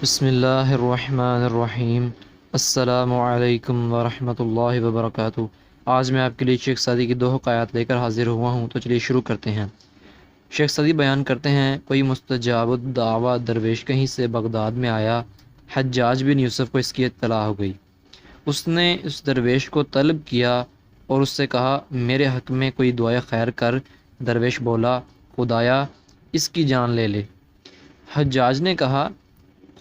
بسم اللہ الرحمن الرحیم۔ السلام علیکم ورحمۃ اللہ وبرکاتہ۔ آج میں آپ کے لیے شیخ سعدی کی دو حکایات لے کر حاضر ہوا ہوں، تو چلیے شروع کرتے ہیں۔ شیخ سعدی بیان کرتے ہیں، کوئی مستجاب الدعویٰ درویش کہیں سے بغداد میں آیا، حجاج بن یوسف کو اس کی اطلاع ہو گئی۔ اس نے اس درویش کو طلب کیا اور اس سے کہا، میرے حق میں کوئی دعائے خیر کر۔ درویش بولا، خدایا اس کی جان لے لے۔ حجاج نے کہا،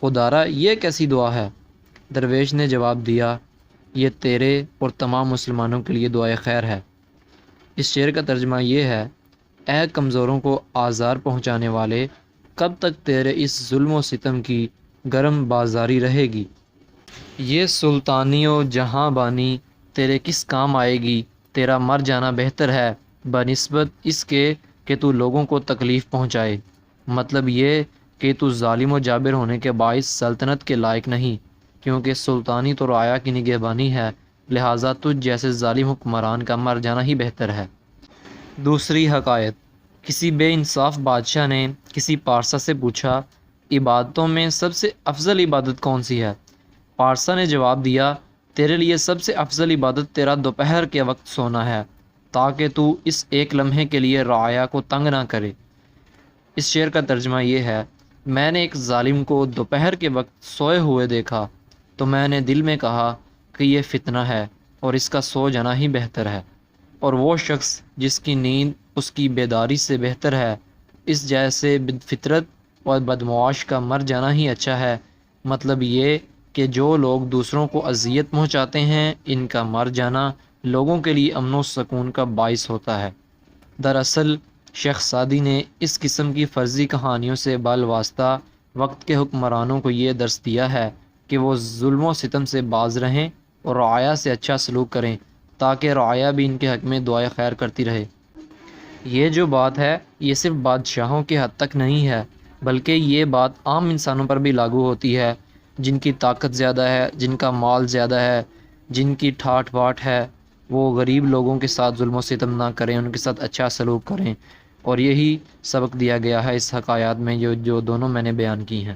خدارا یہ کیسی دعا ہے؟ درویش نے جواب دیا، یہ تیرے اور تمام مسلمانوں کے لیے دعائے خیر ہے۔ اس شعر کا ترجمہ یہ ہے، اے کمزوروں کو آزار پہنچانے والے، کب تک تیرے اس ظلم و ستم کی گرم بازاری رہے گی؟ یہ سلطانی و جہاں بانی تیرے کس کام آئے گی؟ تیرا مر جانا بہتر ہے بنسبت اس کے کہ تو لوگوں کو تکلیف پہنچائے۔ مطلب یہ کہ تو ظالم و جابر ہونے کے باعث سلطنت کے لائق نہیں، کیونکہ سلطانی تو رعایا کی نگہبانی ہے، لہٰذا تجھ جیسے ظالم حکمران کا مر جانا ہی بہتر ہے۔ دوسری حکایت، کسی بے انصاف بادشاہ نے کسی پارسا سے پوچھا، عبادتوں میں سب سے افضل عبادت کون سی ہے؟ پارسا نے جواب دیا، تیرے لیے سب سے افضل عبادت تیرا دوپہر کے وقت سونا ہے، تاکہ تو اس ایک لمحے کے لیے رعایا کو تنگ نہ کرے۔ اس شعر کا ترجمہ یہ ہے، میں نے ایک ظالم کو دوپہر کے وقت سوئے ہوئے دیکھا تو میں نے دل میں کہا کہ یہ فتنہ ہے اور اس کا سو جانا ہی بہتر ہے، اور وہ شخص جس کی نیند اس کی بیداری سے بہتر ہے، اس جیسے فطرت اور بدمعاش کا مر جانا ہی اچھا ہے۔ مطلب یہ کہ جو لوگ دوسروں کو اذیت پہنچاتے ہیں، ان کا مر جانا لوگوں کے لیے امن و سکون کا باعث ہوتا ہے۔ دراصل شیخ سعدی نے اس قسم کی فرضی کہانیوں سے بالواسطہ وقت کے حکمرانوں کو یہ درس دیا ہے کہ وہ ظلم و ستم سے باز رہیں اور رعایا سے اچھا سلوک کریں، تاکہ رعایا بھی ان کے حق میں دعائے خیر کرتی رہے۔ یہ جو بات ہے، یہ صرف بادشاہوں کے حد تک نہیں ہے، بلکہ یہ بات عام انسانوں پر بھی لاگو ہوتی ہے، جن کی طاقت زیادہ ہے، جن کا مال زیادہ ہے، جن کی ٹھاٹ باٹ ہے، وہ غریب لوگوں کے ساتھ ظلم و ستم نہ کریں، ان کے ساتھ اچھا سلوک کریں۔ اور یہی سبق دیا گیا ہے اس حکایات میں جو دونوں میں نے بیان کی ہیں۔